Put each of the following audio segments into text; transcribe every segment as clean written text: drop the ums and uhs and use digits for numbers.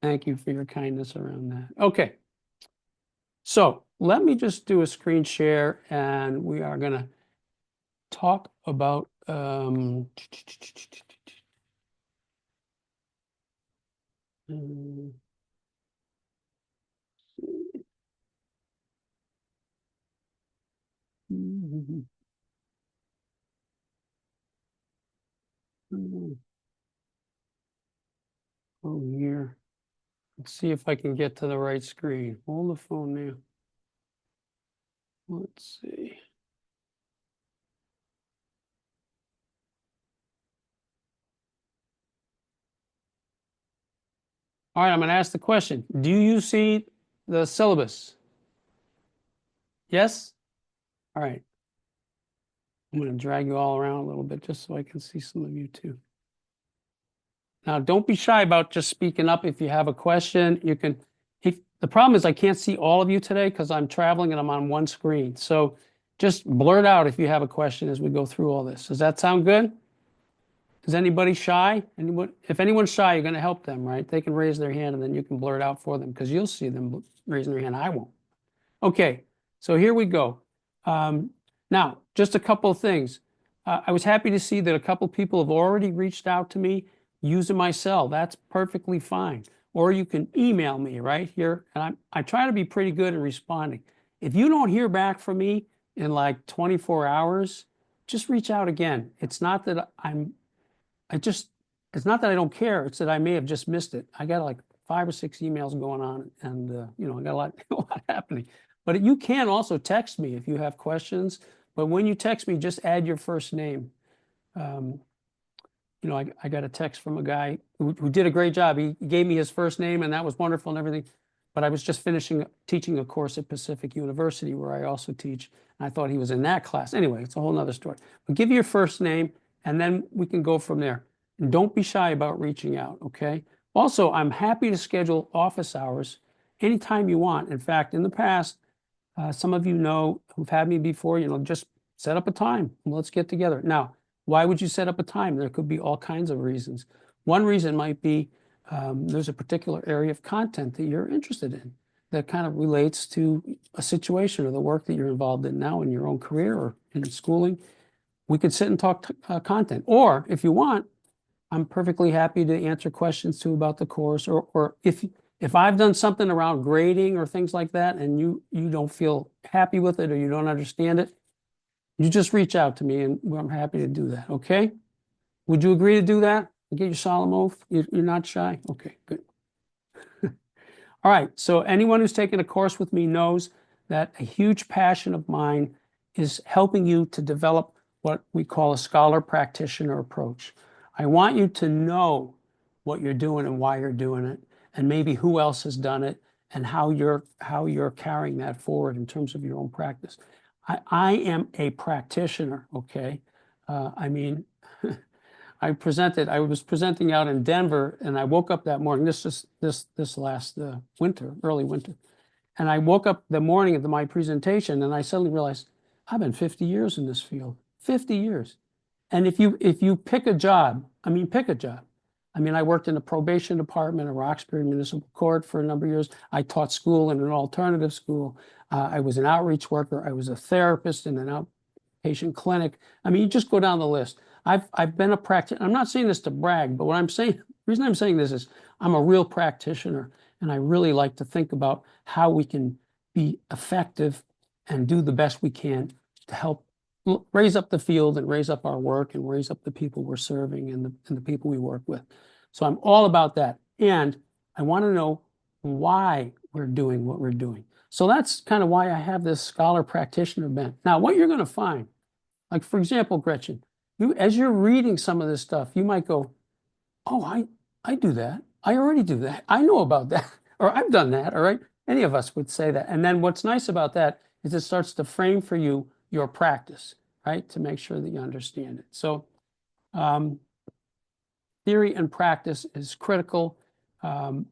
Thank you for your kindness around that. Okay. So let me just do a screen share and we are going to talk about oh, here. Let's see if I can get to the right screen. Hold the phone now. Let's see. All right, I'm going to ask the question. Do you see the syllabus? Yes? All right. I'm going to drag you all around a little bit just so I can see some of you too. Now, don't be shy about just speaking up if you have a question. You can, the problem is I can't see all of you today because I'm traveling and I'm on one screen. So just blurt out if you have a question as we go through all this. Does that sound good? Is anybody shy? Anyone, if anyone's shy, you're going to help them, right? They can raise their hand and then you can blurt out for them because you'll see them raising their hand. I won't. Okay, so here we go. Um, Now, just a couple of things. I was happy to see that a couple of people have already reached out to me using my cell. That's perfectly fine. Or you can email me right here. And I try to be pretty good at responding. If you don't hear back from me in like 24 hours, just reach out again. It's not that I just, it's not that I don't care. It's that I may have just missed it. I got like 5 or 6 emails going on and, I got a lot happening. But you can also text me if you have questions. But when you text me, just add your first name. Um, I got a text from a guy who did a great job. He gave me his first name and that was wonderful and everything. But I was just finishing teaching a course at Pacific University where I also teach. And I thought he was in that class. Anyway, it's a whole nother story. But give your first name and then we can go from there. And don't be shy about reaching out, okay? Also, I'm happy to schedule office hours anytime you want. In fact, in the past, some of you know who've had me before, just set up a time and let's get together. Now, why would you set up a time? There could be all kinds of reasons. One reason might be there's a particular area of content that you're interested in that kind of relates to a situation or the work that you're involved in now in your own career or in schooling. We could sit and talk content. Or if you want, I'm perfectly happy to answer questions too about the course. Or if I've done something around grading or things like that and you don't feel happy with it or you don't understand it, you just reach out to me and I'm happy to do that. Okay? Would you agree to do that? Get your solemn oath? You're not shy? Okay, good. All right. So anyone who's taken a course with me knows that a huge passion of mine is helping you to develop what we call a scholar practitioner approach. I want you to know what you're doing and why you're doing it, and maybe who else has done it and how you're carrying that forward in terms of your own practice. I am a practitioner, okay? I mean, I was presenting out in Denver and I woke up that morning, this last winter, early winter. And I woke up the morning of my presentation and I suddenly realized I've been 50 years in this field, 50 years. And if you pick a job, pick a job. I worked in the probation department at Roxbury Municipal Court for a number of years. I taught school in an alternative school. I was an outreach worker. I was a therapist in an outpatient clinic. You just go down the list. I've been a practitioner. I'm not saying this to brag, but what I'm saying, the reason I'm saying this is I'm a real practitioner, and I really like to think about how we can be effective and do the best we can to help raise up the field and raise up our work and raise up the people we're serving and the people we work with. So I'm all about that. And I want to know why we're doing what we're doing. So that's kind of why I have this scholar practitioner bent. Now, what you're going to find, like for example, Gretchen, as you're reading some of this stuff, you might go, "Oh, I do that. I already do that. I know about that, or I've done that." All right, any of us would say that. And then what's nice about that is it starts to frame for you your practice, right, to make sure that you understand it. So, theory and practice is critical. Um,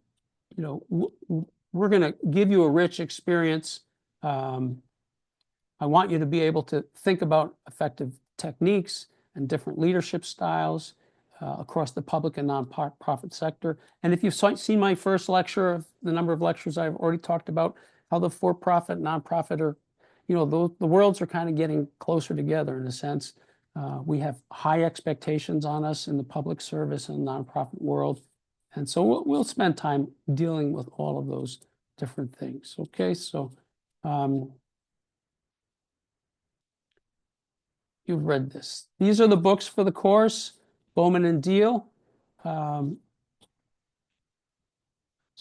we're going to give you a rich experience. I want you to be able to think about effective techniques and different leadership styles. across the public and nonprofit sector. And if you've seen my first lecture of the number of lectures I've already talked about, how the for-profit, nonprofit are, the worlds are kind of getting closer together in a sense. We have high expectations on us in the public service and nonprofit world. And so we'll spend time dealing with all of those different things. Okay, so you've read this. These are the books for the course, Bowman and Deal. The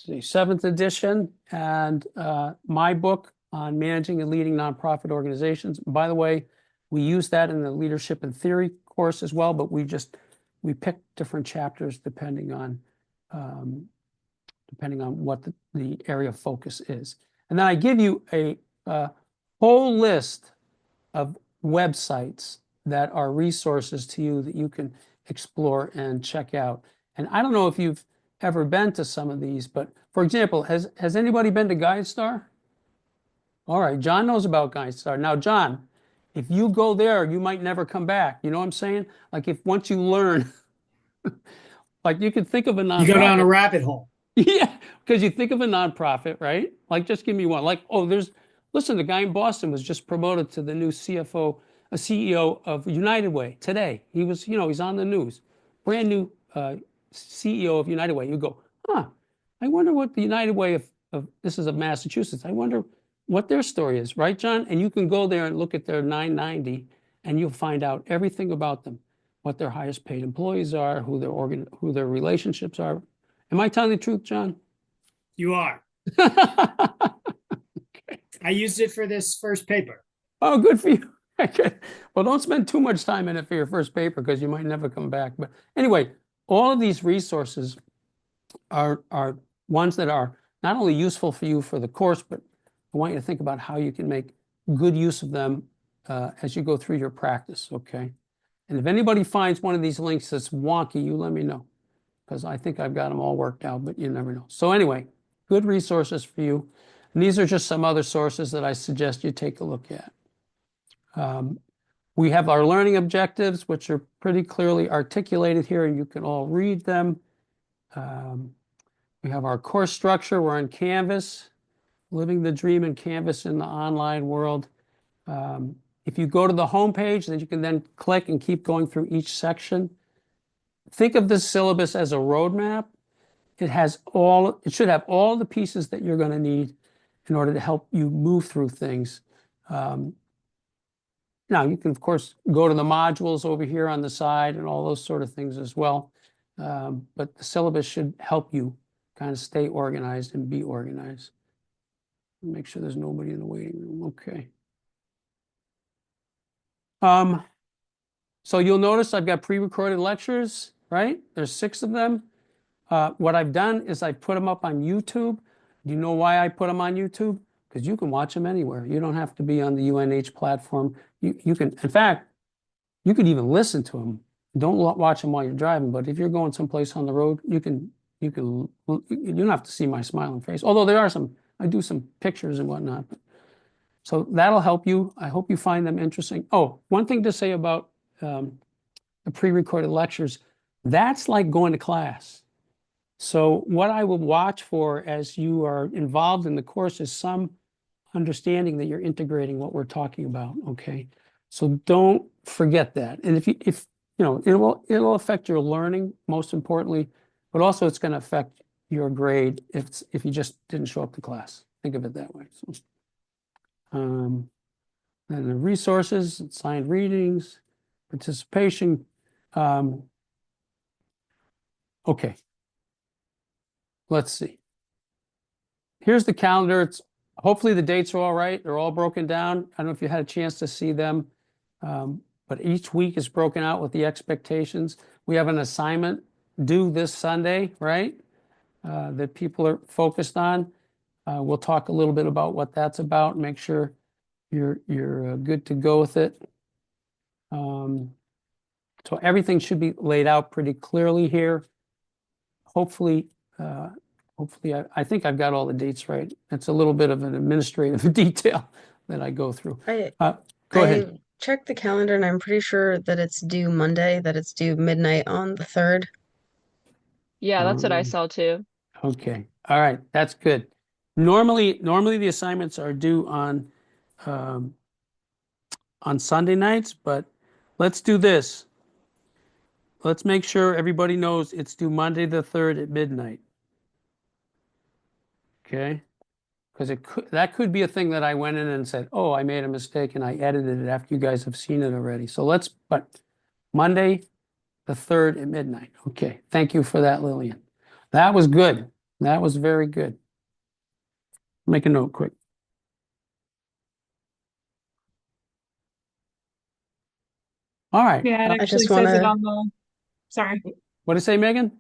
7th edition, and my book on managing and leading nonprofit organizations. By the way, we use that in the leadership and theory course as well, but we pick different chapters depending on what the area of focus is. And then I give you a whole list of websites that are resources to you that you can explore and check out. And I don't know if you've ever been to some of these, but for example, has anybody been to GuideStar? All right, John knows about GuideStar. Now, John, if you go there, you might never come back. You know what I'm saying? Like if once you learn, like you could think of a nonprofit. You go down a rabbit hole. Yeah, because you think of a nonprofit, right? Like just give me one. Like, listen, the guy in Boston was just promoted to the new CEO of United Way today. He was, he's on the news. Brand new CEO of United Way. You go, I wonder what the United Way of this is of Massachusetts. I wonder what their story is, right, John? And you can go there and look at their 990 and you'll find out everything about them, what their highest paid employees are, who their relationships are. Am I telling the truth, John? You are. Okay. I used it for this first paper. Oh, good for you. Okay. Well, don't spend too much time in it for your first paper because you might never come back. But anyway, all of these resources are ones that are not only useful for you for the course, but I want you to think about how you can make good use of them as you go through your practice, okay? And if anybody finds one of these links that's wonky, you let me know, because I think I've got them all worked out, but you never know. So anyway, good resources for you. And these are just some other sources that I suggest you take a look at. We have our learning objectives, which are pretty clearly articulated here, and you can all read them. We have our course structure. We're on Canvas, living the dream in Canvas in the online world. If you go to the home page, then you can then click and keep going through each section. Think of this syllabus as a roadmap. It should have all the pieces that you're going to need in order to help you move through things. Now, you can, of course, go to the modules over here on the side and all those sort of things as well. But the syllabus should help you kind of stay organized and be organized. Make sure there's nobody in the waiting room. Okay. So you'll notice I've got pre-recorded lectures, right? There's 6 of them. What I've done is I put them up on YouTube. Do you know why I put them on YouTube? Because you can watch them anywhere. You don't have to be on the UNH platform. You can, in fact, you could even listen to them. Don't watch them while you're driving, but if you're going someplace on the road, you don't have to see my smiling face. Although I do some pictures and whatnot. So that'll help you. I hope you find them interesting. Oh, one thing to say about the pre-recorded lectures, that's like going to class. So what I will watch for as you are involved in the course is some understanding that you're integrating what we're talking about, okay? So don't forget that. And if it'll affect your learning, most importantly, but also it's going to affect your grade if you just didn't show up to class. Think of it that way. So, and the resources, assigned readings, participation. Okay. Let's see. Here's the calendar. Hopefully the dates are all right. They're all broken down. I don't know if you had a chance to see them, but each week is broken out with the expectations. We have an assignment due this Sunday, right? That people are focused on. We'll talk a little bit about what that's about. Make sure you're good to go with it. So everything should be laid out pretty clearly here. Hopefully, I think I've got all the dates right. It's a little bit of an administrative detail that I go through. Go ahead. checked the calendar and I'm pretty sure that it's due Monday, that it's due midnight on the 3rd. Yeah, that's what I Um, saw too. okay. All right. That's good. Normally the assignments are due um, on Sunday nights, but let's do this. Let's make sure everybody knows it's due Monday the 3rd at midnight. Okay? Because that could be a thing that I went in and said, oh, I made a mistake and I edited it after you guys have seen it already. So but Monday the 3rd at midnight. Okay. Thank you for that, Lillian. That was good. That was very good. Make a note quick. All right. Yeah, it I actually just says it wanna, on the, sorry. What did it say, Megan?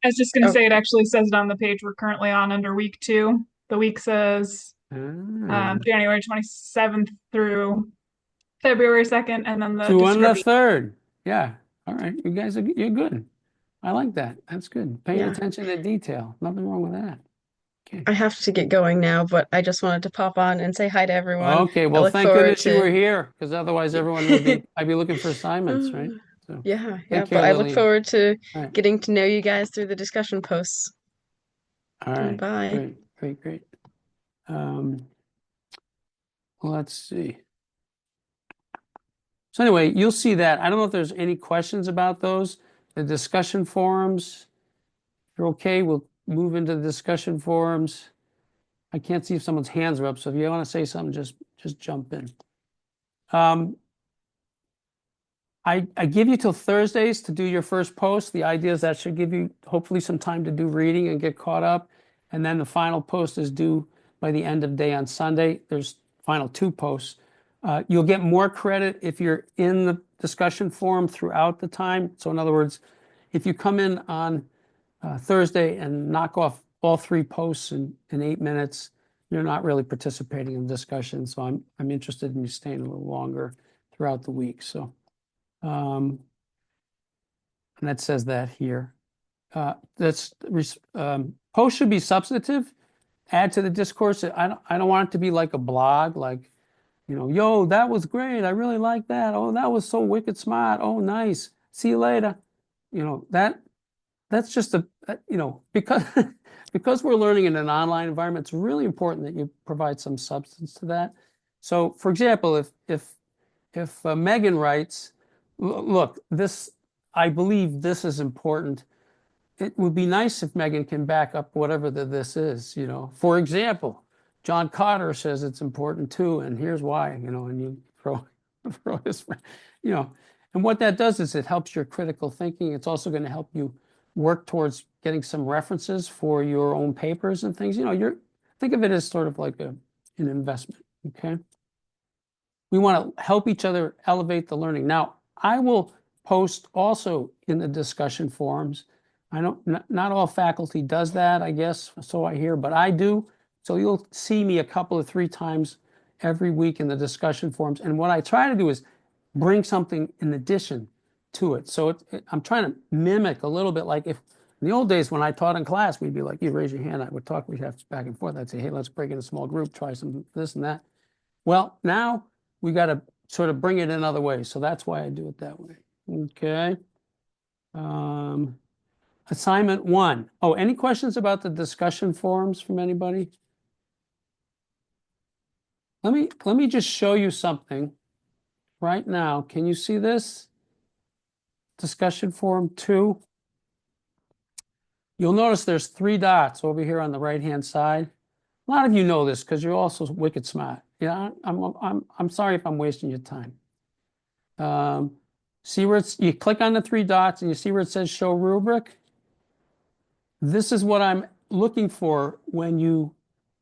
I was just going to oh, say it actually says it on the page we're currently on under week 2. The week says Ah, January 27th through February 2nd, and then the 2 on the description. 3rd. Yeah. All right. You're good. I like that. That's good. Paying yeah. attention to detail. Nothing wrong with that. Okay. I have to get going now, but I just wanted to pop on and say hi to everyone. Okay. I Well, look thank forward goodness you to were here, because otherwise everyone I'd be looking for assignments, right? So yeah, take yeah, care, but I look Lillian. forward to All right. getting to know you guys through the discussion posts. All right. Bye. Great. Great. Great. Um, let's see. So anyway, you'll see that. I don't know if there's any questions about those. The discussion forums, if you're okay, we'll move into the discussion forums. I can't see if someone's hands are up, so if you want to say something, just jump in. I give you till Thursdays to do your first post. The idea is that should give you hopefully some time to do reading and get caught up. And then the final post is due by the end of day on Sunday. There's final 2 posts. You'll get more credit if you're in the discussion forum throughout the time. So in other words, if you come in on Thursday and knock off all 3 posts in 8 minutes, you're not really participating in the discussion. So I'm interested in you staying a little longer throughout the week. So. And that says that here. Post should be substantive. Add to the discourse. I don't want it to be like a blog, like, yo, that was great. I really like that. Oh, that was so wicked smart. Oh, nice. See you later. That's just because because we're learning in an online environment, it's really important that you provide some substance to that. So, for example, if Megan writes, look, I believe this is important. It would be nice if Megan can back up whatever this is, For example, John Cotter says it's important too, and here's why, and you throw his, and what that does is it helps your critical thinking. It's also going to help you work towards getting some references for your own papers and things. Think of it as sort of like an investment, okay? We want to help each other elevate the learning. Now, I will post also in the discussion forums. I don't, not all faculty does that, I guess, so I hear, but I do. So you'll see me a couple of 3 times every week in the discussion forums. And what I try to do is bring something in addition to it. So I'm trying to mimic a little bit like if in the old days when I taught in class, we'd be like, you raise your hand, I would talk, we'd have back and forth. I'd say, hey, let's break in a small group, try some this and that. Well, now we got to sort of bring it in other ways. So that's why I do it that way. Okay. Assignment 1. Oh, any questions about the discussion forums from anybody? Let me just show you something right now. Can you see this? Discussion forum 2. You'll notice there's 3 dots over here on the right-hand side. A lot of you know this because you're also wicked smart. Yeah, I'm sorry if I'm wasting your time. See where you click on the 3 dots and you see where it says show rubric? This is what I'm looking for when you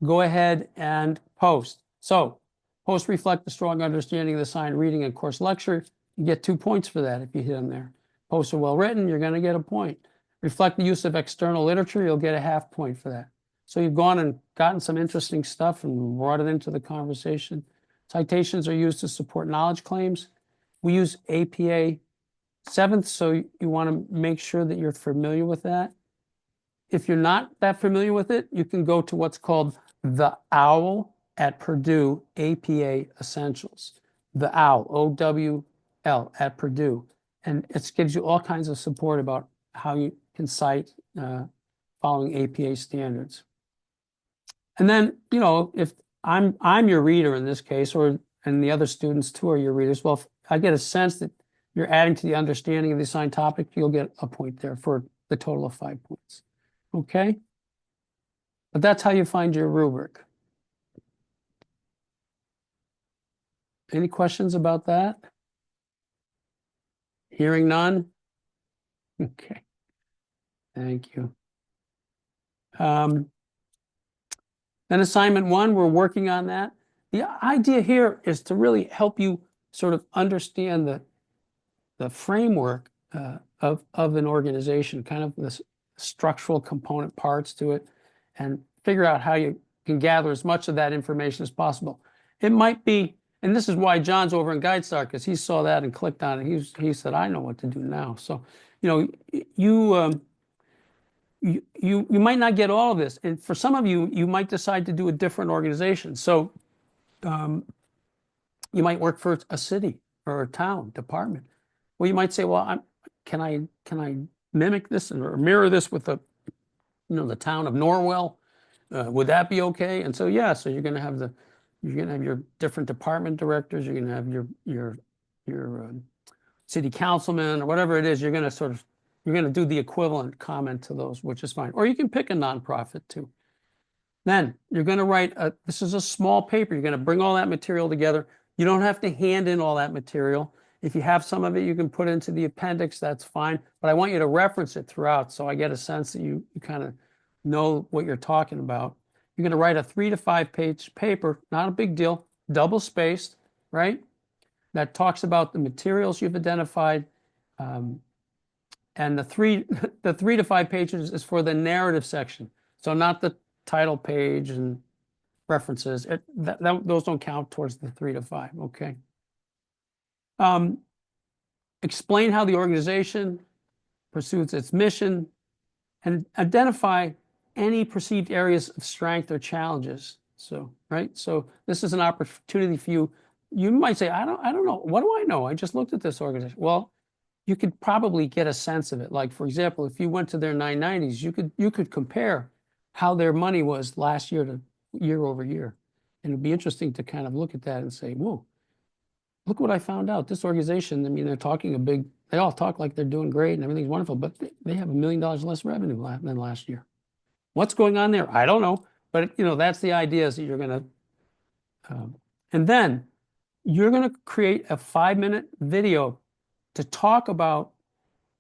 go ahead and post. So post reflect a strong understanding of the assigned reading and course lecture. You get 2 points for that if you hit them there. Posts are well written, you're going to get a point. Reflect the use of external literature, you'll get a half point for that. So you've gone and gotten some interesting stuff and brought it into the conversation. Citations are used to support knowledge claims. We use APA 7th, so you want to make sure that you're familiar with that. If you're not that familiar with it, you can go to what's called the OWL at Purdue APA Essentials. the OWL, OWL at Purdue. And it gives you all kinds of support about how you can cite following APA standards. And then, you know, if I'm your reader in this case, and the other students too are your readers, well, if I get a sense that you're adding to the understanding of the assigned topic, you'll get a point there for the total of 5 points. Okay? But that's how you find your rubric. Any questions about that? Hearing none? Okay. Thank you. Then assignment 1, we're working on that. The idea here is to really help you sort of understand the framework of an organization, kind of the structural component parts to it, and figure out how you can gather as much of that information as possible. It might be, and this is why John's over in GuideStar, because he saw that and clicked on it. He said, I know what to do now. So, you know, you might not get all of this. And for some of you, you might decide to do a different organization. So you might work for a city or a town department. Well, you might say, well, can I mimic this or mirror this with the town of Norwell? Would that be okay? And so, yeah, so you're going to have your different department directors. You're going to have your city councilman or whatever it is. You're going to do the equivalent comment to those, which is fine. Or you can pick a nonprofit too. Then you're going to write this is a small paper. You're going to bring all that material together. You don't have to hand in all that material. If you have some of it, you can put into the appendix. That's fine. But I want you to reference it throughout so I get a sense that you kind of know what you're talking about. You're going to write a 3 to 5 page paper, not a big deal, double spaced, right? That talks about the materials you've identified. And the 3 to 5 pages is for the narrative section. So not the title page and references. Those don't count towards the 3 to 5, okay? Explain how the organization pursues its mission and identify any perceived areas of strength or challenges. So, right? So this is an opportunity for you. You might say, I don't know. What do I know? I just looked at this organization. Well, you could probably get a sense of it. Like, for example, if you went to their 990s, you could compare how their money was last year to year over year. And it'd be interesting to kind of look at that and say, whoa, look what I found out. This organization, I mean, they all talk like they're doing great and everything's wonderful, but they have $1 million less revenue than last year. What's going on there? I don't know. But, that's the idea is that you're going to, and then you're going to create a 5-minute video to talk about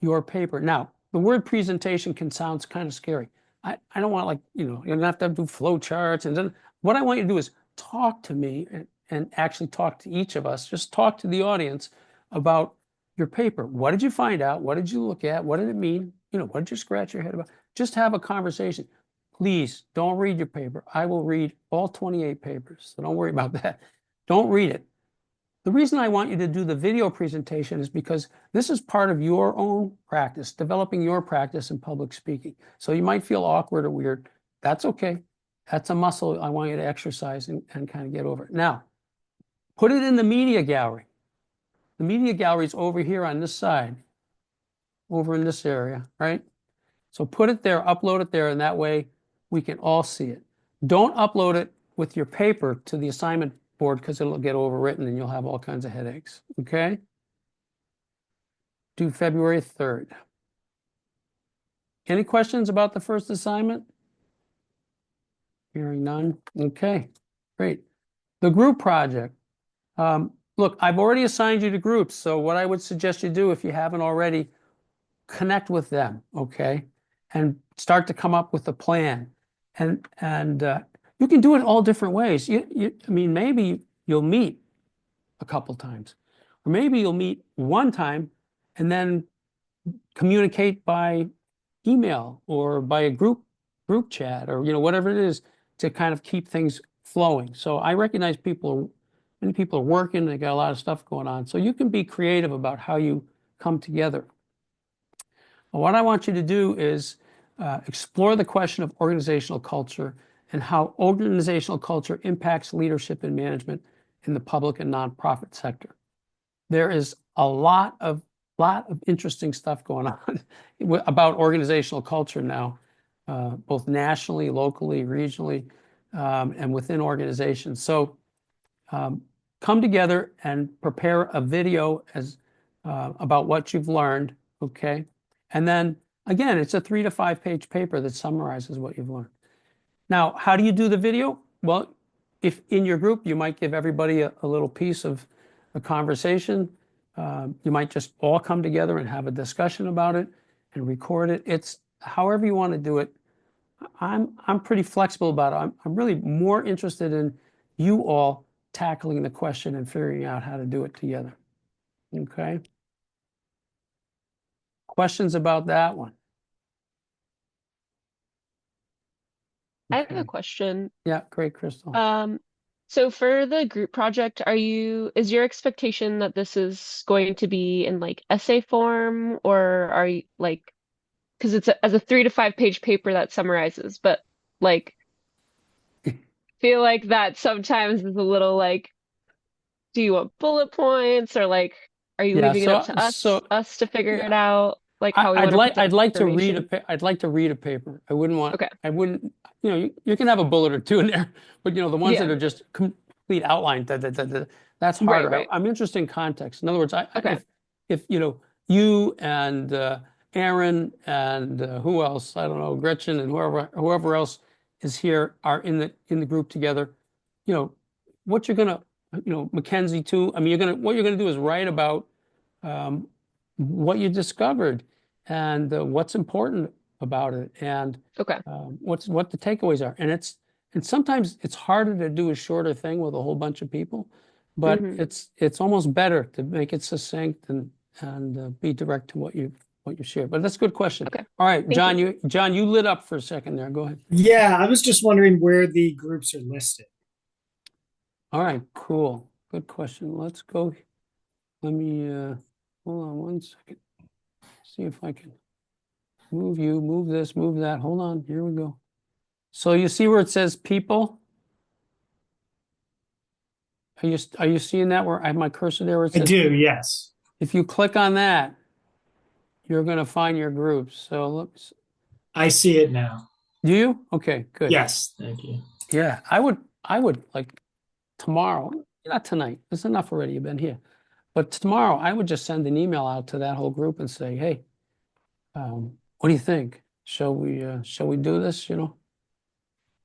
your paper. Now, the word presentation can sound kind of scary. I don't want you're going to have to do flow charts. And then what I want you to do is talk to me and actually talk to each of us. Just talk to the audience about your paper. What did you find out? What did you look at? What did it mean? What did you scratch your head about? Just have a conversation. Please don't read your paper. I will read all 28 papers, so don't worry about that. Don't read it. The reason I want you to do the video presentation is because this is part of your own practice, developing your practice in public speaking. So you might feel awkward or weird. That's okay. That's a muscle I want you to exercise and kind of get over it. Now, put it in the media gallery. The media gallery is over here on this side, over in this area, right? So put it there, upload it there, and that way we can all see it. Don't upload it with your paper to the assignment board because it'll get overwritten and you'll have all kinds of headaches, okay? Due February 3rd. Any questions about the first assignment? Hearing none. Okay, great. The group project. Look, I've already assigned you to groups, so what I would suggest you do if you haven't already, connect with them, okay? And start to come up with a plan. And you can do it all different ways. I mean, maybe you'll meet a couple times, or maybe you'll meet one time and then communicate by email or by a group chat or whatever it is to kind of keep things flowing. So I recognize many people are working, they got a lot of stuff going on. So you can be creative about how you come together. What I want you to do is explore the question of organizational culture and how organizational culture impacts leadership and management in the public and nonprofit sector. There is a lot of interesting stuff going on about organizational culture now, both nationally, locally, regionally, and within organizations. So come together and prepare a video as about what you've learned, okay? And then again, it's a 3 to 5 page paper that summarizes what you've learned. Now, how do you do the video? Well, if in your group, you might give everybody a little piece of a conversation. You might just all come together and have a discussion about it and record it. It's however you want to do it. I'm pretty flexible about it. I'm really more interested in you all tackling the question and figuring out how to do it together. Okay. Questions about that one? I have Okay. a question. Yeah, great, Crystal. So for the group project, is your expectation that this is going to be in like essay form, or are you like, because it's as a 3 to 5 page paper that summarizes, but like feel like that sometimes is a little like, do you want bullet points, or like are you Yeah, leaving it up to us to figure yeah. it out, like how we want to put the I'd like to read information? I'd like to read a paper. Okay. I wouldn't, you can have a bullet or two in there, but the ones that Yeah. are just complete outline, that's Right, harder. right. I'm interested in context. In other words, Okay. if you and Aaron and who else, I don't know, Gretchen and whoever else is here are in the group together, what you're gonna, Mackenzie too. I mean, what you're gonna do is write about what you discovered and what's important about it and Okay. what the takeaways are. And sometimes it's harder to do a shorter thing with a whole bunch of people, but it's almost better to make it succinct and be direct to what you share. But that's a good question. Okay. All right, Thank John, you lit up for a second there. Go ahead. Yeah, I was just wondering where the groups are listed. All right, cool. Good question. Let's go. Let me hold on one second. See if I can move you, move this, move that. Hold on. Here we go. So you see where it says people? Are you seeing that where I have my cursor there where it I says do, yes. if you click on that, you're going to find your groups. So let's, I see it now. do you? Okay, good. Yes, thank you. Yeah, I would like tomorrow, not tonight. There's enough already. You've been here. But tomorrow I would just send an email out to that whole group and say, hey, what do you think? Shall we do this, All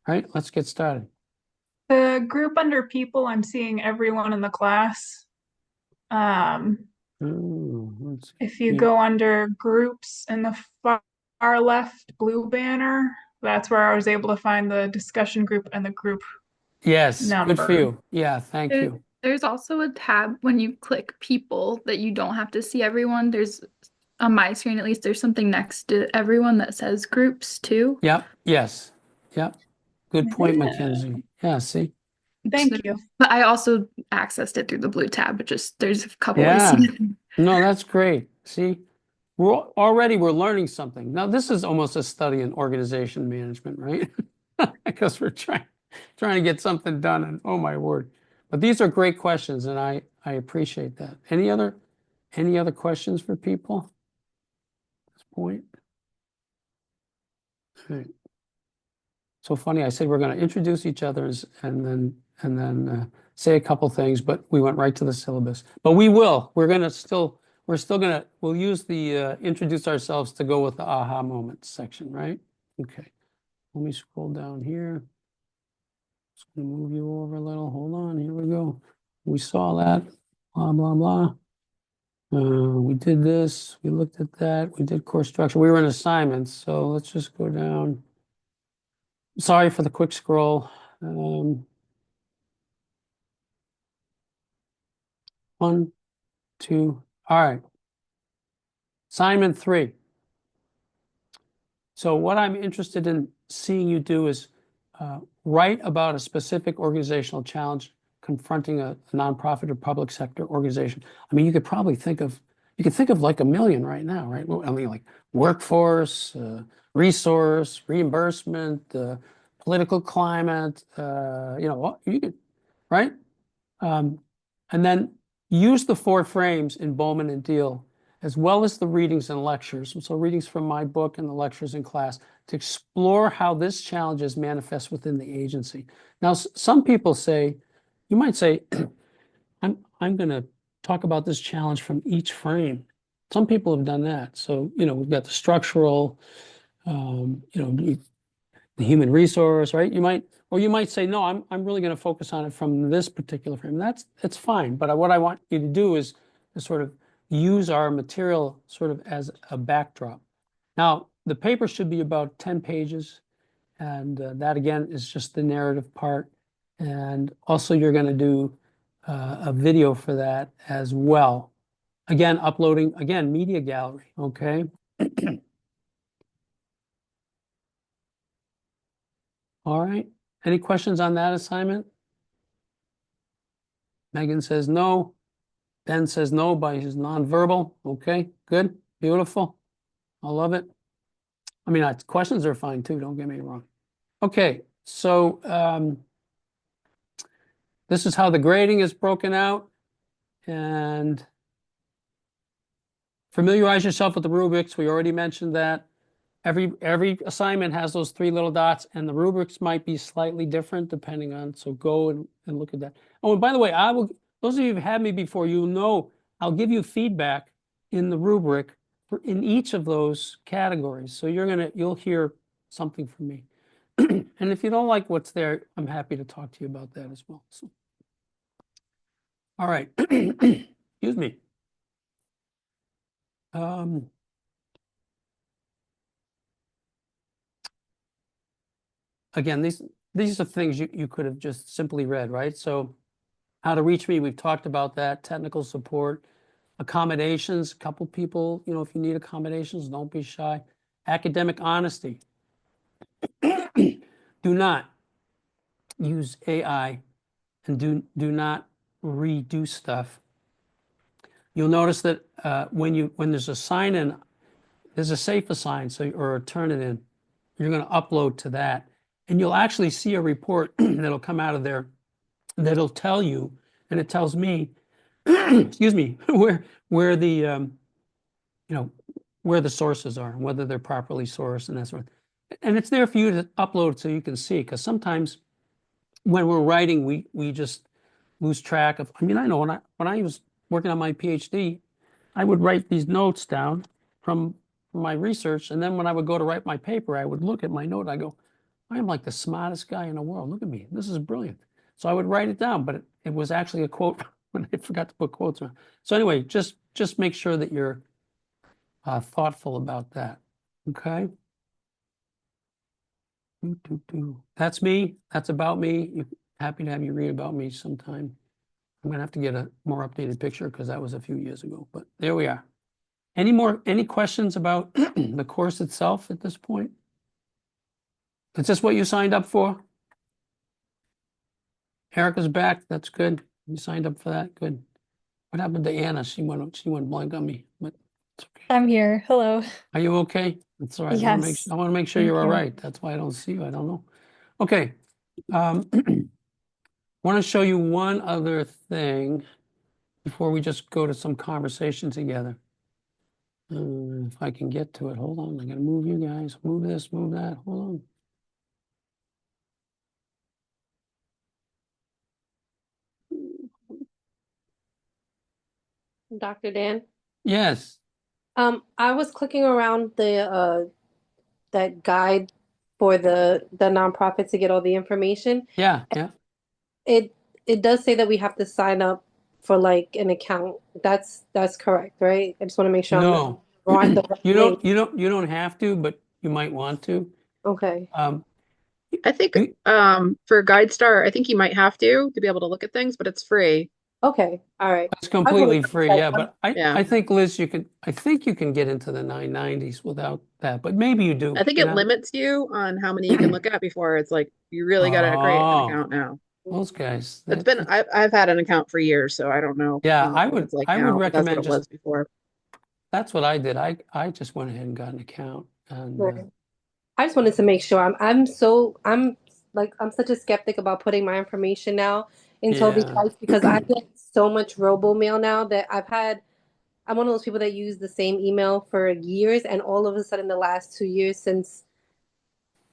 right, let's get started. The group under people, I'm seeing everyone in the class. Let's see. If you Yeah. go under groups in the far left blue banner, that's where I was able to find the discussion group and the group Yes, good for number. you. Yeah, thank you. There's also a tab when you click people that you don't have to see everyone. There's on my screen, at least, there's something next to everyone that says groups too. Yep, yes, yep. Good point, Yeah. Mackenzie. Yeah, see? Thank you. But I also accessed it through the blue tab, but just there's a couple Yeah. ways. No, that's great. See? We're learning something. Now, this is almost a study in organization management, right? Because we're trying to get something done, and oh my word. But these are great questions, and I appreciate that. Any other questions for people at this point? All right. So funny, I said we're going to introduce each other and then say a couple things, but we went right to the syllabus. But we'll use the introduce ourselves to go with the aha moments section, right? Okay. Let me scroll down here. Just gonna move you over a little. Hold on, here we go. We saw that, blah, blah, blah. We did this, we looked at that, we did course structure. We were in assignments, so let's just go down. Sorry for the quick scroll. 1, 2, all right. Assignment 3. So what I'm interested in seeing you do is write about a specific organizational challenge confronting a nonprofit or public sector organization. I mean, you could think of like a million right now, right? I mean, like workforce, resource, reimbursement, political climate, you could, right? And then use the 4 frames in Bowman and Deal, as well as the readings and lectures. So readings from my book and the lectures in class to explore how this challenge is manifest within the agency. Now, some people say, you might say, I'm going to talk about this challenge from each frame. Some people have done that. So, we've got the structural, the human resource, right? You might say, no, I'm really going to focus on it from this particular frame. That's fine. But what I want you to do is to sort of use our material sort of as a backdrop. Now, the paper should be about 10 pages. And that, again, is just the narrative part. And also, you're going to do a video for that as well. Again, uploading, media gallery, okay? All right. Any questions on that assignment? Megan says no. Ben says no by his nonverbal. Okay, good, beautiful. I love it. I mean, questions are fine too, don't get me wrong. Okay, so this is how the grading is broken out. And familiarize yourself with the rubrics. We already mentioned that. Every assignment has those 3 little dots, and the rubrics might be slightly different depending on, so go and look at that. Oh, and by the way, those of you who've had me before, I'll give you feedback in the rubric in each of those categories. So you'll hear something from me. And if you don't like what's there, I'm happy to talk to you about that as well. So, all right, excuse me. Again, these are things you could have just simply read, right? So how to reach me, we've talked about that. Technical support, accommodations, a couple people, if you need accommodations, don't be shy. Academic honesty. Do not use AI and do not redo stuff. You'll notice that when there's a sign in, there's a safe assign, or a Turnitin, you're going to upload to that. And you'll actually see a report that'll come out of there that'll tell you, and it tells me, excuse me, where the where the sources are and whether they're properly sourced and that sort of. And it's there for you to upload so you can see, because sometimes when we're writing, we just lose track of. I mean, I know when I was working on my PhD, I would write these notes down from my research, and then when I would go to write my paper, I would look at my note and I go, I am like the smartest guy in the world. Look at me. This is brilliant. So I would write it down, but it was actually a quote when I forgot to put quotes around. So anyway, just make sure that you're thoughtful about that. Okay. That's me. That's about me. Happy to have you read about me sometime. I'm gonna have to get a more updated picture because that was a few years ago, but there we are. Any questions about the course itself at this point? Is this what you signed up for? Erica's back. That's good. You signed up for that. Good. What happened to Anna? She went blank on me, but it's okay. I'm here. Hello. Are you okay? That's all right. Yes. I want to make sure Thank you're all you. right. That's why I don't see you. I don't know. Okay. Want to show you one other thing before we just go to some conversation together. If I can get to it. Hold on. I got to move you guys. Move this, move that. Hold on. Dr. Dan? Yes. I was clicking around the that guide for the nonprofit to get all the information. Yeah. Yeah. It does say that we have to sign up for like an account. That's correct, right? I just want to make sure No. we're on the right You link. don't have to, but you might want to. Okay. I think You- for GuideStar, I think you might have to be able to look at things, but it's free. Okay. All right. It's completely free, yeah. But Yeah. I think, Liz, I think you can get into the 990s without that, but maybe you do. I think it limits you on how many you can look at before it's like you really got to create an Oh. account now. Those guys. It's been I've had an account for years, so I don't know. Yeah, I what would it's like I would now, but that's what recommend it was before. that's what I did. I just went ahead and got an account, and Right. I just wanted to make sure I'm such a skeptic about putting my information now, until the Yeah. price because I get so much robo mail now that I'm one of those people that use the same email for years, and all of a sudden, the last 2 years since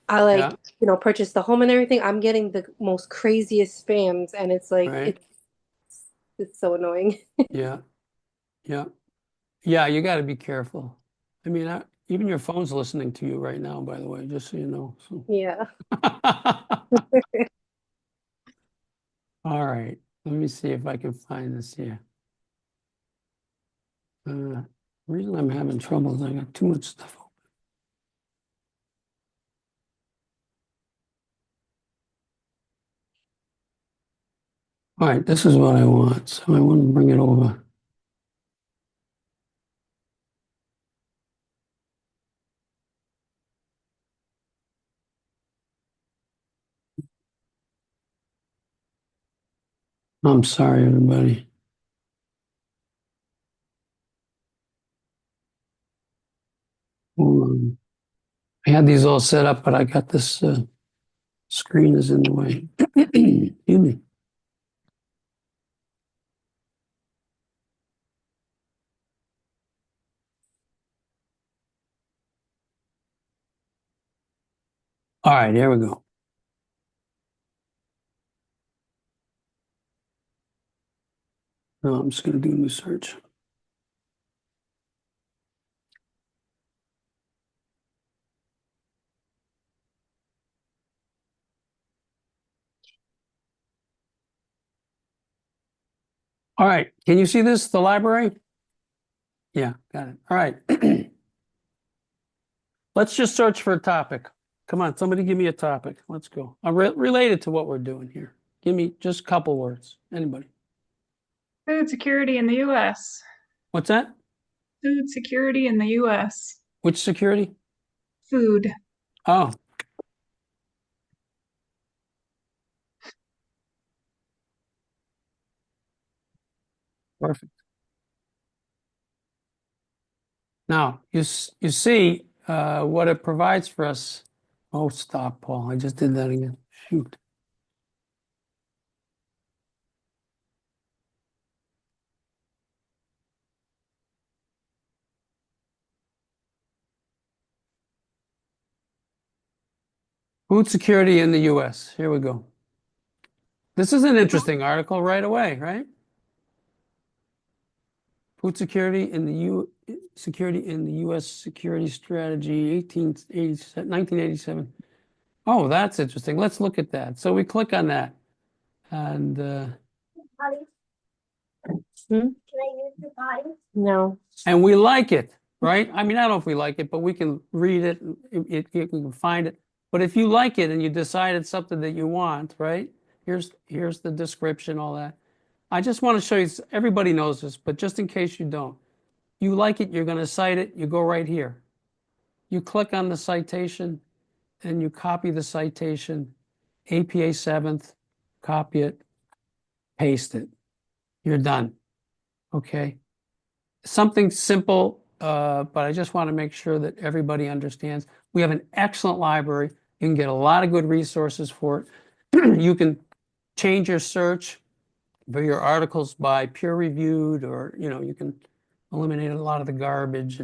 I Yeah. purchased the home and everything, I'm getting the most craziest spams, and it's like Right. it's so annoying. Yeah. Yeah. Yeah. You got to be careful. I mean, even your phone's listening to you right now, by the way, just so you know. So. Yeah. All right. Let me see if I can find this here. The reason I'm having trouble is I got too much stuff open. All right, this is what I want. So I want to bring it over. I'm sorry, everybody. Hold on. I had these all set up, but I got this screen is in the way. Excuse me. All right, here we go. No, I'm just going to do a new search. All right, can you see this, the library? Yeah, got it. All right. Let's just search for a topic. Come on, somebody give me a topic. Let's go. Related to what we're doing here. Give me just a couple words. Anybody? Food security in the U.S. What's that? Food security in the U.S. Which security? Food. Oh. Perfect. Now, you see what it provides for us. Oh, stop, Paul. I just did that again. Shoot. Food security in the U.S. Here we go. This is an interesting article right away, right? Food security in the U.S. security strategy, 1987. Oh, that's interesting. Let's look at that. So we click on that, and No. and we like it, right? I mean, I don't know if we like it, but we can read it. We can find it. But if you like it and you decide it's something that you want, right? Here's the description, all that. I just want to show you. Everybody knows this, but just in case you don't, you like it, you're going to cite it. You go right here. You click on the citation, and you copy the citation, APA 7th, copy it, paste it. You're done. Okay. Something simple, but I just want to make sure that everybody understands. We have an excellent library. You can get a lot of good resources for it. You can change your search for your articles by peer reviewed, or you can eliminate a lot of the garbage,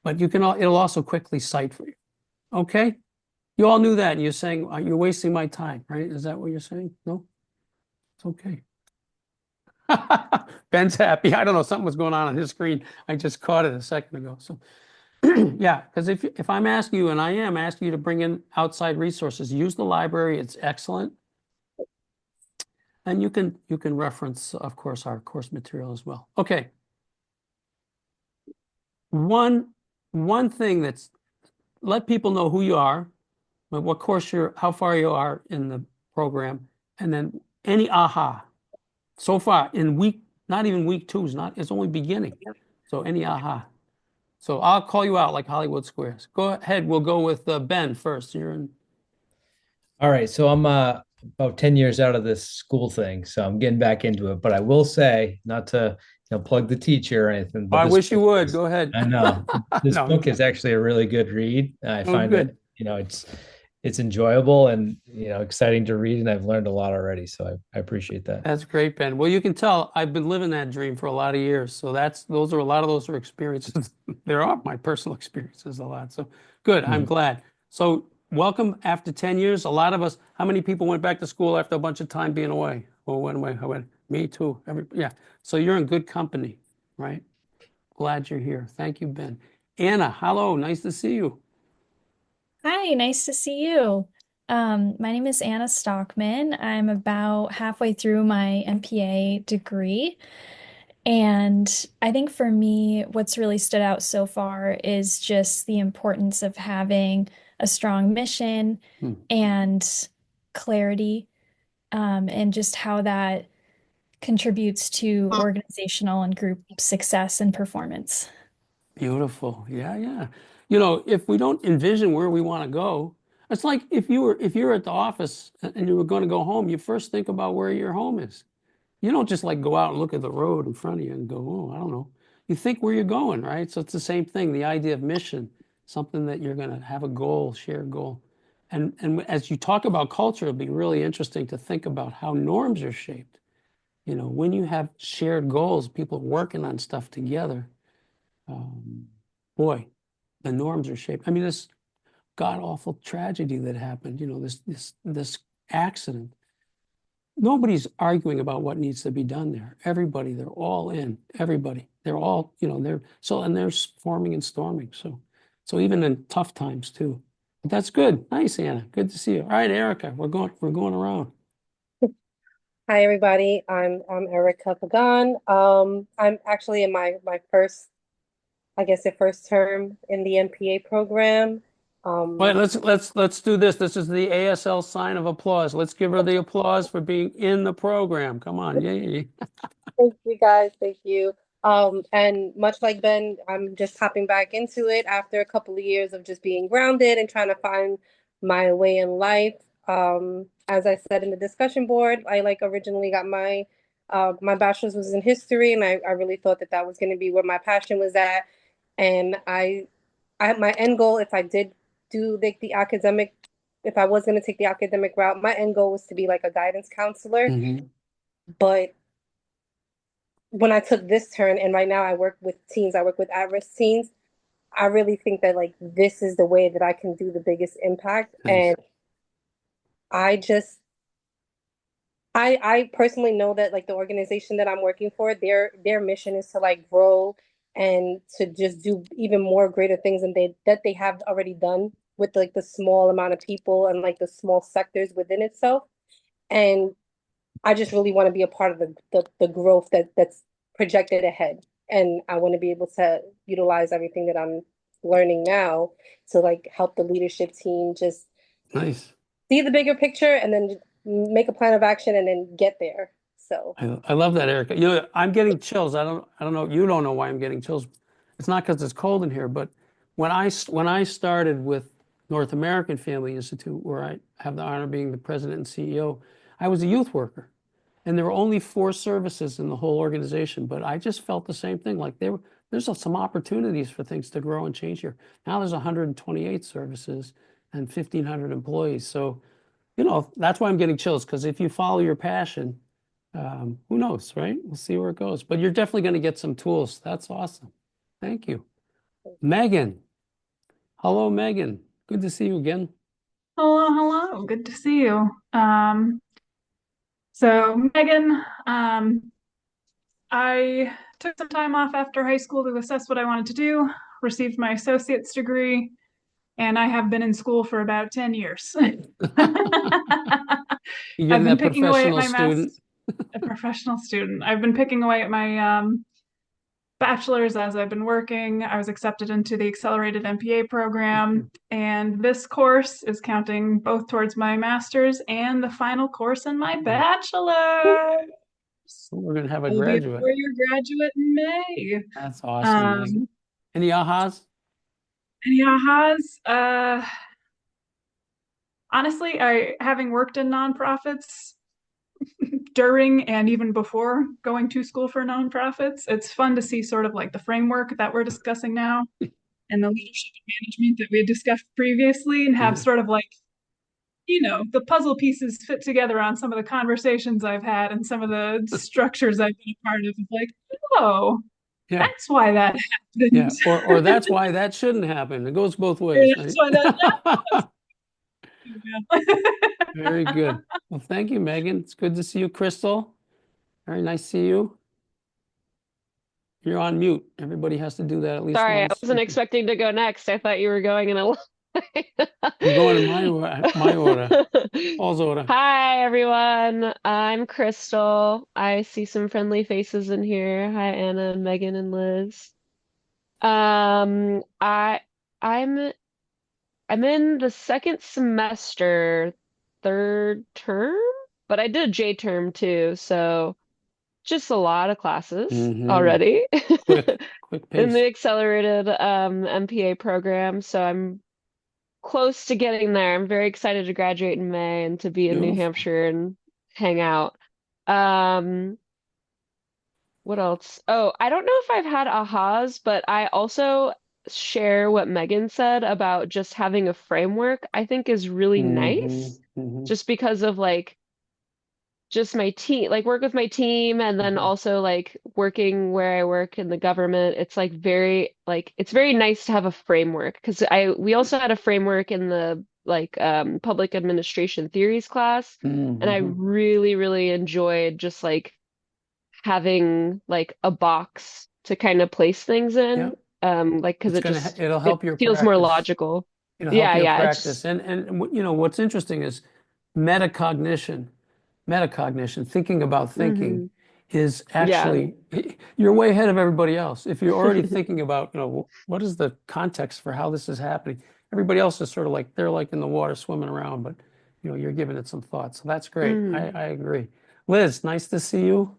but it'll also quickly cite for you. Okay? You all knew that, and you're saying you're wasting my time, right? Is that what you're saying? No? It's okay. Ben's happy. I don't know, something was going on his screen. I just caught it a second ago. So yeah, because if I'm asking you, and I am asking you to bring in outside resources, use the library. It's excellent. And you can reference, of course, our course material as well. Okay. One thing that's let people know who you are, what course how far you are in the program, and then any aha. So far in not even week 2 is not, it's only beginning. So any aha. So I'll call you out like Hollywood Squares. Go ahead. We'll go with Ben first. You're in. All right. So I'm about 10 years out of this school thing. So I'm getting back into it. But I will say, not to plug the teacher or anything, but I this wish you book would. Go ahead. I know. This No. book is actually a really good read. I Oh, find good. that, it's enjoyable and exciting to read, and I've learned a lot already. So I appreciate that. That's great, Ben. Well, you can tell I've been living that dream for a lot of years. So those are a lot of those are experiences. There are my personal experiences a lot. So good. I'm glad. So welcome after 10 years. A lot of us, how many people went back to school after a bunch of time being away? Or went away? Me too. Yeah. So you're in good company, right? Glad you're here. Thank you, Ben. Anna, hello. Nice to see you. Hi, nice to see you. My name is Anna Stockman. I'm about halfway through my MPA degree. And I think for me, what's really stood out so far is just the importance of having a strong mission and clarity, and just how that contributes to organizational and group success and performance. Beautiful. Yeah, yeah. If we don't envision where we want to go, it's like if you're at the office and you were going to go home, you first think about where your home is. You don't just like go out and look at the road in front of you and go, oh, I don't know. You think where you're going, right? So it's the same thing, the idea of mission, something that you're going to have a goal, shared goal. And as you talk about culture, it'll be really interesting to think about how norms are shaped. When you have shared goals, people working on stuff together, boy, the norms are shaped. I mean, this god awful tragedy that happened, this accident. Nobody's arguing about what needs to be done there. Everybody, they're all in. Everybody, they're all, and they're forming and storming. So even in tough times too. But that's good. Nice, Anna. Good to see you. All right, Erica, we're going around. Hi, everybody. I'm Erica Pagan. I'm actually in my first, I guess, the first term in the MPA program. Wait, let's do this. This is the ASL sign of applause. Let's give her the applause for being in the program. Come on, yay! Thank you, guys. Thank you. And much like Ben, I'm just hopping back into it after a couple of years of just being grounded and trying to find my way in life. As I said in the discussion board, I originally got my bachelor's was in history, and I really thought that that was going to be where my passion was at. And my end goal, if I did do the academic, if I was going to take the academic route, my end goal was to be like a guidance counselor. But when I took this turn, and right now I work with teens, I work with at-risk teens, I really think that this is the way that I can do the biggest impact. Nice. And I personally know that the organization that I'm working for, their mission is to grow and to just do even more greater things than they have already done with the small amount of people and the small sectors within itself. And I just really want to be a part of the growth that's projected ahead. And I want to be able to utilize everything that I'm learning now to help the leadership team just Nice. see the bigger picture and then make a plan of action and then get there. So I love that, Erica. I'm getting chills. I don't know. You don't know why I'm getting chills. It's not because it's cold in here, but when I started with North American Family Institute, where I have the honor of being the president and CEO, I was a youth worker. And there were only 4 services in the whole organization, but I just felt the same thing. There's some opportunities for things to grow and change here. Now there's 128 services and 1,500 employees. So, that's why I'm getting chills, because if you follow your passion, who knows, right? We'll see where it goes. But you're definitely going to get some tools. That's awesome. Thank you. Megan. Hello, Megan. Good to see you again. Hello, hello. Good to see you. So Megan, I took some time off after high school to assess what I wanted to do, received my associate's degree, and I have been in school for about 10 years. You're I've getting been that picking away at professional my student. a professional student. I've been picking away at my bachelor's as I've been working. I was accepted into the accelerated MPA program, and this course is counting both towards my master's and the final course in my bachelor's. We're going to have a I will be a graduate. four-year graduate in May. That's awesome, Megan. Any ahas? Any ahas? Honestly, having worked in nonprofits during and even before going to school for nonprofits, it's fun to see sort of the framework that we're discussing now and the leadership and management that we had discussed previously, and have sort of the puzzle pieces fit together on some of the conversations I've had and some of the structures I've been a part of. It's like, oh, Yeah, that's why that yeah. happened. Or that's why that shouldn't happen. It goes both ways, Yeah, right? that's why that yeah. Very good. Well, thank you, Megan. It's good to see you, Crystal. Very nice to see you. You're on mute. Everybody has to do that at least Sorry, I once. wasn't expecting to go next. I thought you were going in a line. You're going in my order. Paul's order. Hi, everyone. I'm Crystal. I see some friendly faces in here. Hi, Anna, Megan, and Liz. Um, I I'm I'm in the second semester, third term, but I did a J term too, so just a lot of classes Mhm. already Quick in the pace. accelerated MPA program. So I'm close to getting there. I'm very excited to graduate in May and to be in New Beautiful. Hampshire and hang out. Um, what else? Oh, I don't know if I've had ahas, but I also share what Megan said about just having a framework, I think is really Hmm. nice, Hmm. just because of like just my team, like work with my team, and then Hmm. also like working where I work in the government. It's like very like it's very nice to have a framework because I we also had a framework in the like public administration theories class, and I Hmm. really, really enjoyed just like having like a box to kind of place things Yeah. in. Like because It'll it help your feels more practice. logical. It'll help Yeah, your yeah. practice. And what's interesting is metacognition. Metacognition, thinking about thinking, Hmm. is Yeah. actually you're way ahead of everybody else. If you're already thinking about, what is the context for how this is happening? Everybody else is sort of like they're like in the water swimming around, but you're giving it some thought. So that's great. I, Mm. I agree. Liz, nice to see you.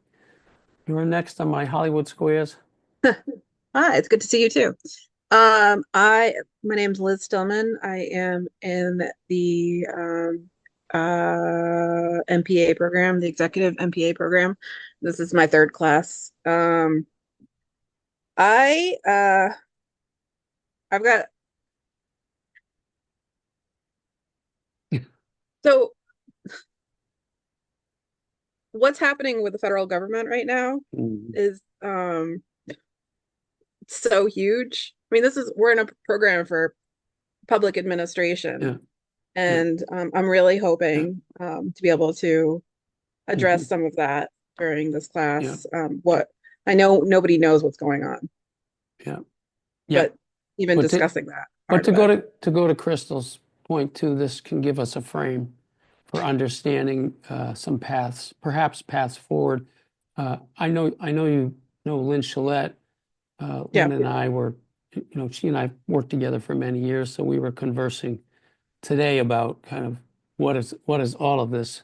You're next on my Hollywood Squares. Hi, it's good to see you too. My name's Liz Stillman. I am in the MPA program, the executive MPA program. This is my third class. I I've got so what's happening with the federal government right now Mhm. is so huge. I mean, we're in a program for public administration, Yeah, yeah, and I'm really yeah. hoping to be able to Hmm. address some of that during this Yeah, class. What I know, nobody knows what's going on, yeah, yeah. but even But to discussing that but part to of go it. to Crystal's point too, this can give us a frame for understanding some paths, perhaps paths forward. I know you know Lynn Chalette. Yeah, Lynn and I were, she and I worked together for many years, so we were conversing today about kind of what does all of this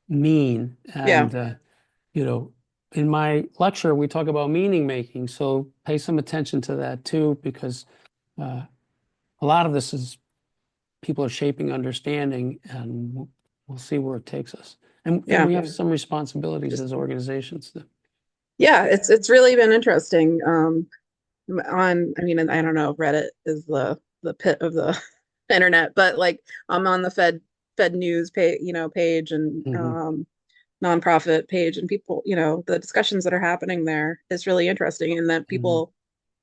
mean, yeah, and in my lecture we talk about meaning making, so pay some attention to that too, because uh, a lot of this is people are shaping understanding, and we'll see where it takes us. And yeah. we have some responsibilities Just as organizations. yeah, it's really been interesting. I mean, and I don't know if Reddit is the pit of the internet, but like I'm on the Fed News page and Hmm. nonprofit page, and people, the discussions that are happening there is really interesting, and that Hmm.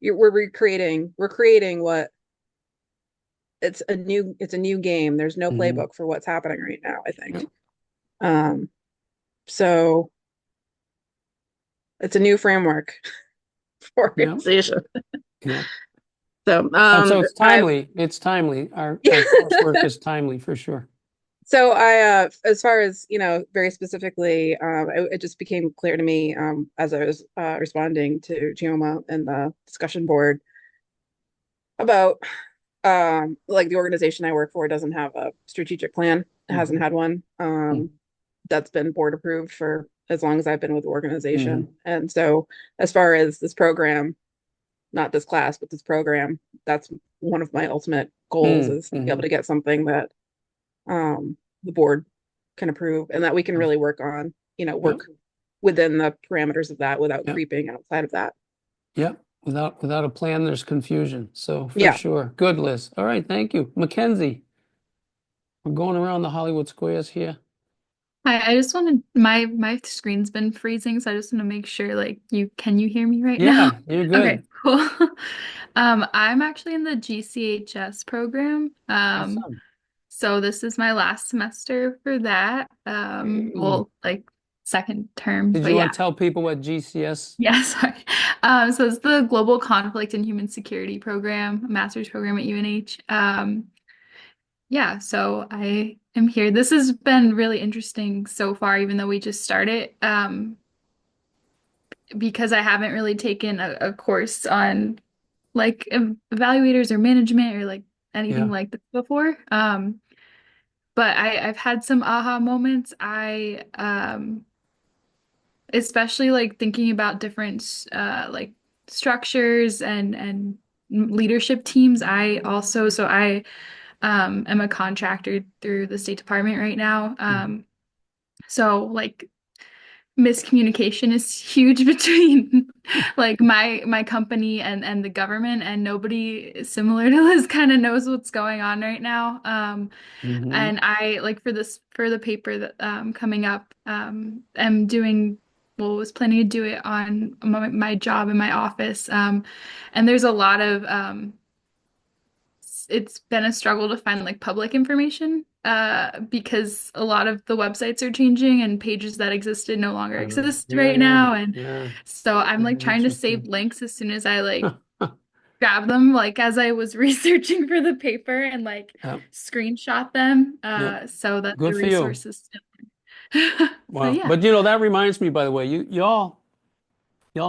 we're creating what it's a new game. There's no Hmm. playbook for what's happening right now, I Yeah, think. Um, so it's a new framework for yeah, organization. yeah. So And so it's I timely. It's timely. Our coursework is timely for sure. so I as far as very specifically, it just became clear to me as I was responding to Gioma and the discussion board about like the organization I work for doesn't have a strategic plan. It hasn't Hmm. had one. That's been board approved for as long as I've been with the Hmm. organization. And so as far as this program, not this class, but this program, that's one of my ultimate goals, Hmm. is to be able Hmm. to get something that the board can approve and that we can really work on, Yeah, work within the parameters of that without yeah, creeping outside of that. yeah. Without a plan, there's confusion. So for Yeah. sure. Good, Liz. All right, thank you. Mackenzie. We're going around the Hollywood squares here. Hi, I just wanted my screen's been freezing, so I just want to make sure like can you hear me right now? Yeah, you're Okay, good. cool. I'm actually in the GCHS program. Awesome. So this is my last semester for that. Well, like second term, Did but you yeah. want to tell people what GCS? Yeah, sorry. So it's the Global Conflict and Human Security program, a master's program at UNH. Yeah, so I am here. This has been really interesting so far, even though we just started, because I haven't really taken a course on like evaluators or management or like anything Yeah. like this before. But I've had some aha moments. Especially like thinking about different like structures and leadership teams. I am a contractor through the State Department right now. So like miscommunication is huge between like my company and the government, and nobody similar to Liz kind of knows what's going on right now. And I like for the paper that coming up, am doing well, was planning to do it on my job in my office. And there's a lot of it's been a struggle to find like public information because a lot of the websites are changing and pages that existed no longer exist Yeah, right now. And yeah. so I'm like Very trying to save interesting. links as soon as I like grab them, like as I was researching for the paper, and like Yep. screenshot them Yep. so that Good the for you. resources still. So Wow. yeah. But that reminds me, by the way, y'all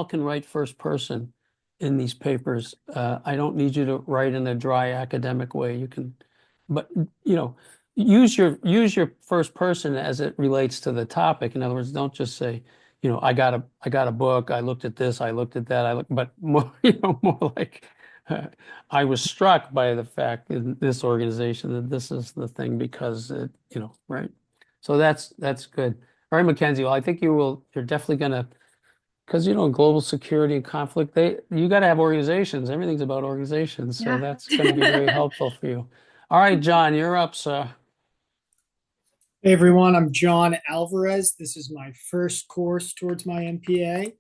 can write first person in these papers. I don't need you to write in a dry academic way. You can, but use your first person as it relates to the topic. In other words, don't just say, I got a book. I looked at this. I looked at that. But more, more like, I was struck by the fact in this organization that this is the thing because right. So that's good. All right, Mackenzie. Well, I think you're definitely gonna. Because global security and conflict, you got to have organizations. Everything's about organizations, so Yeah. that's going to be very helpful for you. All right, John, you're up, sir. Hey everyone, I'm John Alvarez. This is my first course towards my MPA.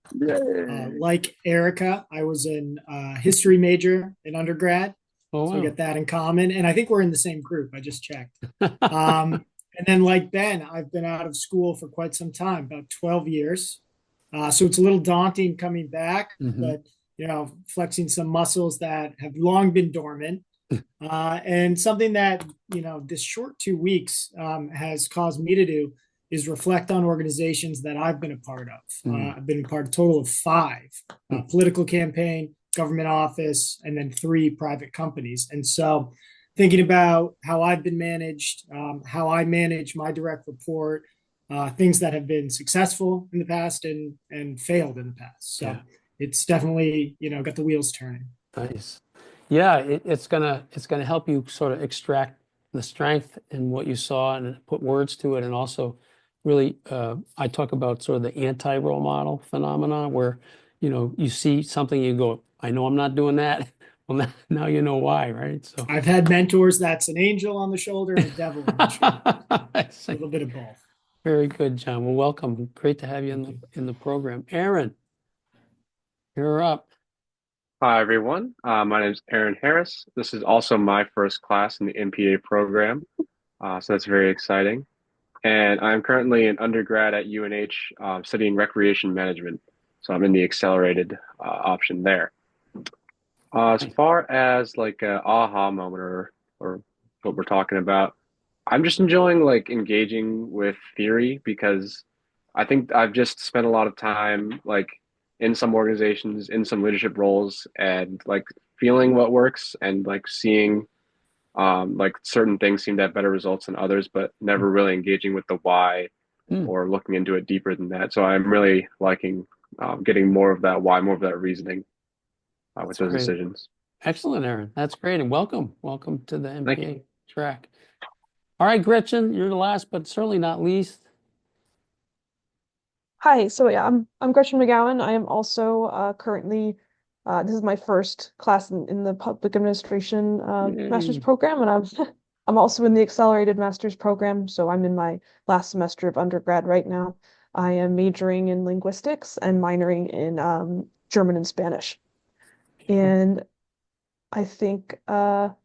Like Erica, I was an history major in undergrad, Oh, so we wow. get that in common. And I think we're in the same group. I just checked. And then, like Ben, I've been out of school for quite some time, about 12 years. So it's a little daunting coming back, but flexing some muscles that have long been dormant. And something that this short 2 weeks has caused me to do is reflect on organizations that I've been a part of. I've been a part of a total of 5: political campaign, government office, and then 3 private companies. And so, thinking about how I've been managed, how I manage my direct report, things that have been successful in the past and failed in the past. So it's definitely got the wheels turning. Nice. Yeah, it's gonna help you sort of extract the strength in what you saw and put words to it, and also really I talk about sort of the anti-role model phenomena where you see something, you go, I know I'm not doing that. Well, now you know why, right? So I've had mentors that's an angel on the shoulder and a devil on the shoulder. A little bit of both. Very good, John. Well, welcome. Great to have you in the program. Aaron, you're up. Hi, everyone. My name is Aaron Harris. This is also my first class in the MPA program, so that's very exciting. And I'm currently an undergrad at UNH studying recreation management, so I'm in the accelerated option there. As far as like a aha moment or what we're talking about, I'm just enjoying like engaging with theory because I think I've just spent a lot of time like in some organizations, in some leadership roles, and like feeling what works and like seeing like certain things seem to have better results than others, but never really engaging with the why or looking into it deeper than that. So I'm really liking getting more of that why, more of that reasoning with those decisions. Excellent, Aaron. That's great. And welcome. Welcome to the Thank MPA track. All right, Gretchen, you're the last, but certainly not least. Hi, so yeah, I'm Gretchen McGowan. I am also currently this is my first class in the public administration master's program, and I'm I'm also in the accelerated master's program, so I'm in my last semester of undergrad right now. I am majoring in linguistics and minoring in German and Spanish. And I think from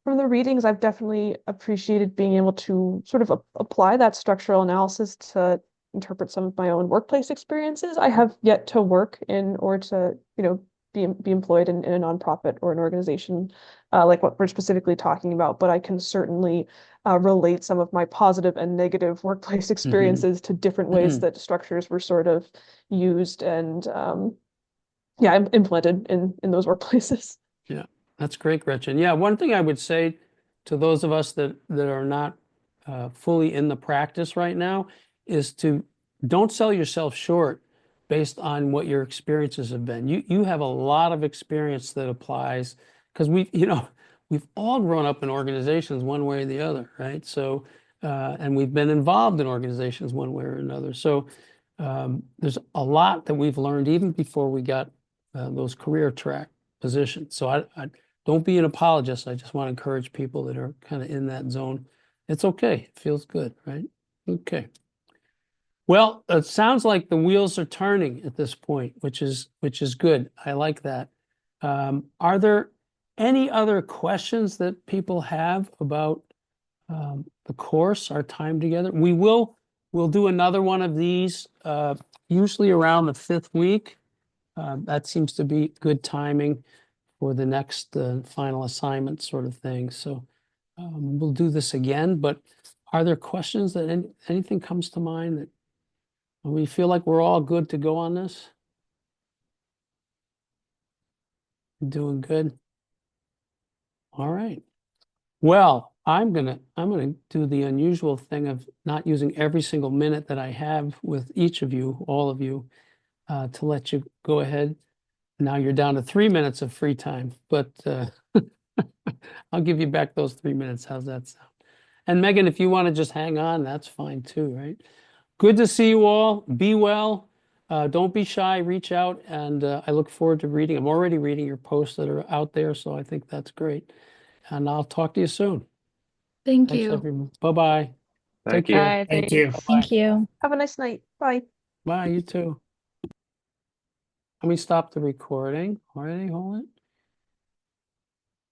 the readings, I've definitely appreciated being able to sort of apply that structural analysis to interpret some of my own workplace experiences. I have yet to work in or to, be employed in a nonprofit or an organization like what we're specifically talking about, but I can certainly relate some of my positive and negative workplace experiences to different ways that structures were sort of used and implemented in those workplaces. Yeah, that's great, Gretchen. Yeah, one thing I would say to those of us that are not fully in the practice right now is to don't sell yourself short based on what your experiences have been. You have a lot of experience that applies because we've all grown up in organizations one way or the other, right? So and we've been involved in organizations one way or another. So there's a lot that we've learned even before we got those career track positions. So I don't be an apologist. I just want to encourage people that are kind of in that zone. It's okay. It feels good, right? Okay. Well, it sounds like the wheels are turning at this point, which is good. I like that. Are there any other questions that people have about the course, our time together? We'll do another one of these usually around the 5th week. That seems to be good timing for the next final assignment sort of thing. So we'll do this again, but are there questions that anything comes to mind that we feel like we're all good to go on this? Doing good. All right. Well, I'm gonna do the unusual thing of not using every single minute that I have with each of you, all of you, to let you go ahead. Now you're down to 3 minutes of free time, but I'll give you back those 3 minutes. How's that sound? And Megan, if you want to just hang on, that's fine too, right? Good to see you all. Be well. Don't be shy. Reach out, and I look forward to reading. I'm already reading your posts that are out there, so I think that's great. And I'll talk to you soon. Thank Thanks, you. everyone. Bye-bye. Thank Take you. care. Bye. Thank you. Thanks. Thank you. Have a nice night. Bye. Bye, you too. Let me stop the recording. Already, hold it.